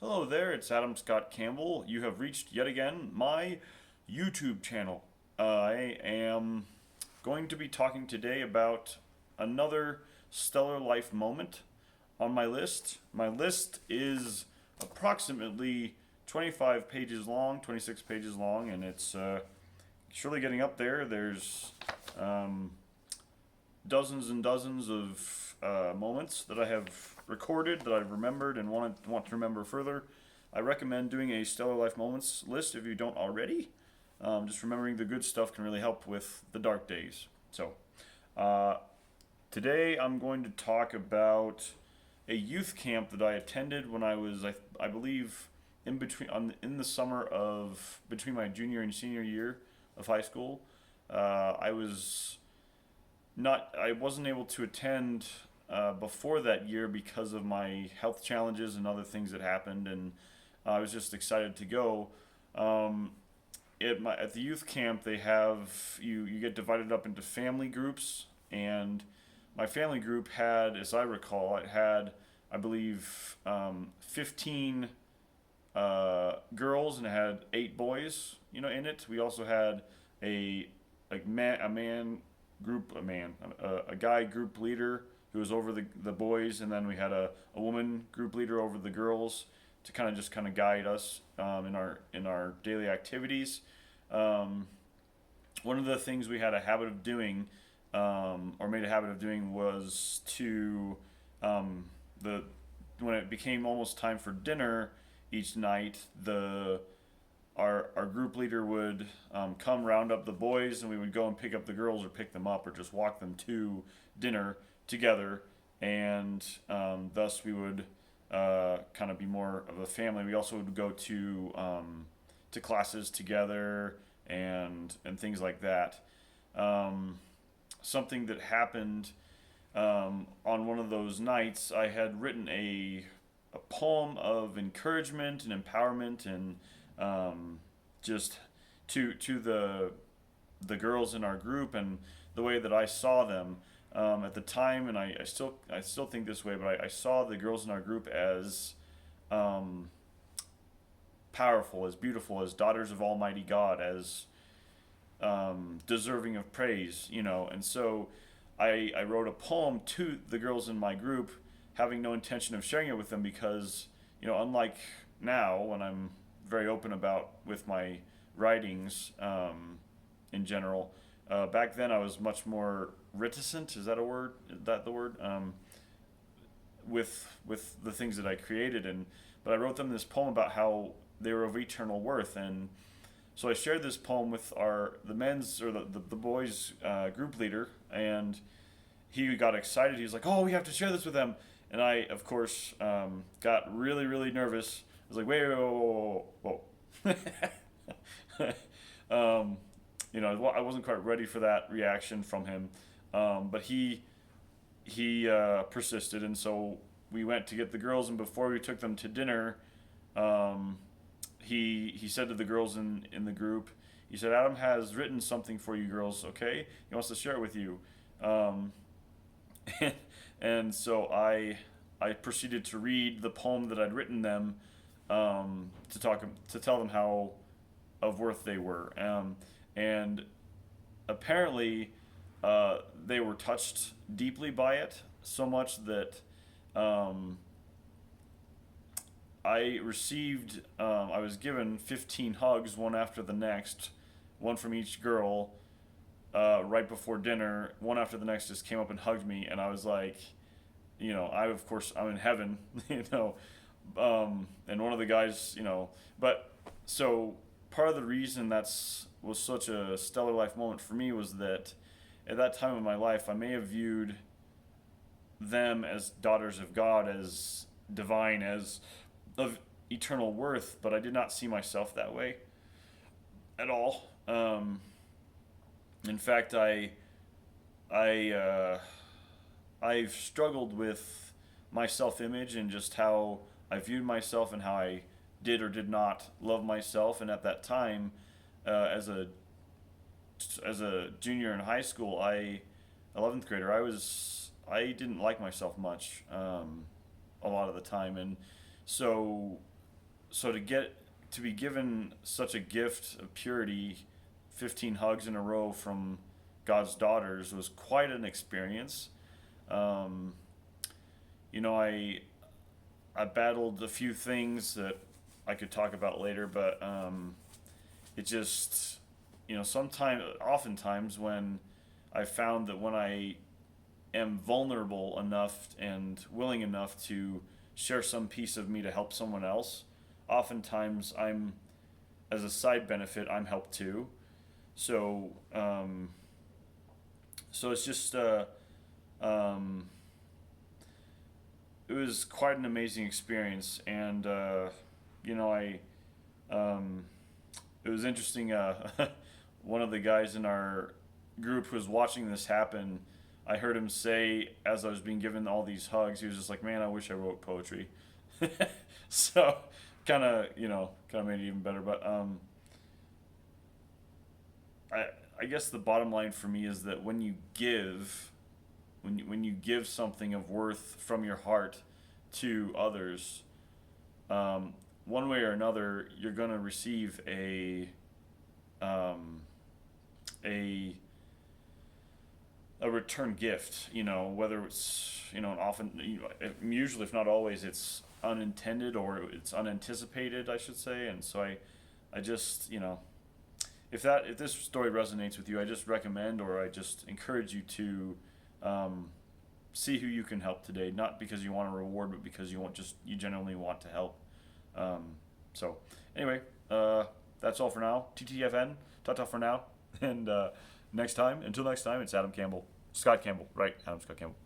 Hello there, it's Adam Scott Campbell. You have reached yet again my YouTube channel. I am going to be talking today about another stellar life moment on my list. My list is approximately 25 pages long, 26 pages long, and it's surely getting up there. There's um, dozens and dozens of moments that I have recorded that I've remembered and want to remember further. I recommend doing a Stellar Life Moments list if you don't already. Just remembering the good stuff can really help with the dark days. So, uh, today I'm going to talk about a youth camp that I attended when I was, I believe, in the summer of between my junior and senior year of high school. I was not I wasn't able to attend before that year because of my health challenges and other things that happened, and I was just excited to go. Um, at the youth camp, they have you get divided up into family groups, and my family group had, as I recall, it had, I believe, 15 girls, and it had 8 boys, in it. We also had a a guy group leader who was over the boys, and then we had a woman group leader over the girls to kind of guide us in our daily activities. Um, One of the things we had a habit of doing, or made a habit of doing, was to um, the when it became almost time for dinner each night, the our group leader would come round up the boys, and we would go and pick up the girls or pick them up or just walk them to dinner together, and thus we would kind of be more of a family. We also would go to classes together and things like that. Um, Something that happened on one of those nights, I had written a poem of encouragement and empowerment, and just to the girls in our group and the way that I saw them at the time, and I still think this way, but I saw the girls in our group as um, powerful, as beautiful, as daughters of Almighty God, as deserving of praise, and so I wrote a poem to the girls in my group, having no intention of sharing it with them because, unlike now when I'm very open about with my writings in general, back then I was much more reticent. Is that a word? Is that the word? With the things that I created, but I wrote them this poem about how they were of eternal worth, and so I shared this poem with the men's or the boys group leader, and he got excited. He was like, "Oh, we have to share this with them." And I, of course, got really, really nervous. I was like, "Wait, wait, whoa, whoa, whoa, whoa." I wasn't quite ready for that reaction from him, but he persisted, and so we went to get the girls. And before we took them to dinner, um, he said to the girls in the group, he said, "Adam has written something for you girls. Okay, he wants to share it with you." Um, and so I proceeded to read the poem that I'd written them, to tell them how of worth they were, and apparently they were touched deeply by it, so much that um, I was given 15 hugs, one after the next, one from each girl, right before dinner. One after the next just came up and hugged me, and I was like, of course, I'm in heaven, and one of the guys, but so part of the reason that's was such a stellar life moment for me was that at that time of my life, I may have viewed them as daughters of God, as divine, as of eternal worth, but I did not see myself that way at all. In fact, I I've struggled with my self-image and just how I viewed myself and how I did or did not love myself. And at that time, as a junior in high school, 11th grader, I didn't like myself much, a lot of the time, and so so to be given such a gift of purity, 15 hugs in a row from God's daughters was quite an experience. Um, you know, I battled a few things that I could talk about later, but it just, oftentimes when I found that when I am vulnerable enough and willing enough to share some piece of me to help someone else, oftentimes as a side benefit, I'm helped too. So, so it's just, um, it was quite an amazing experience, and you know, um, it was interesting. One of the guys in our group who was watching this happen, I heard him say as I was being given all these hugs, he was just like, "Man, I wish I wrote poetry." So, kind of made it even better. But I I guess the bottom line for me is that when you give something of worth from your heart to others, um, one way or another, you're gonna receive um, a a return gift. Whether it's and often, usually if not always, it's unintended or it's unanticipated, I should say. And so I just if this story resonates with you, I just recommend or I just encourage you to um, see who you can help today. Not because you want a reward, but because you genuinely want to help. Um, so anyway, that's all for now. TTFN, ta for now, and until next time, it's Adam Campbell, Scott Campbell, right? Adam Scott Campbell.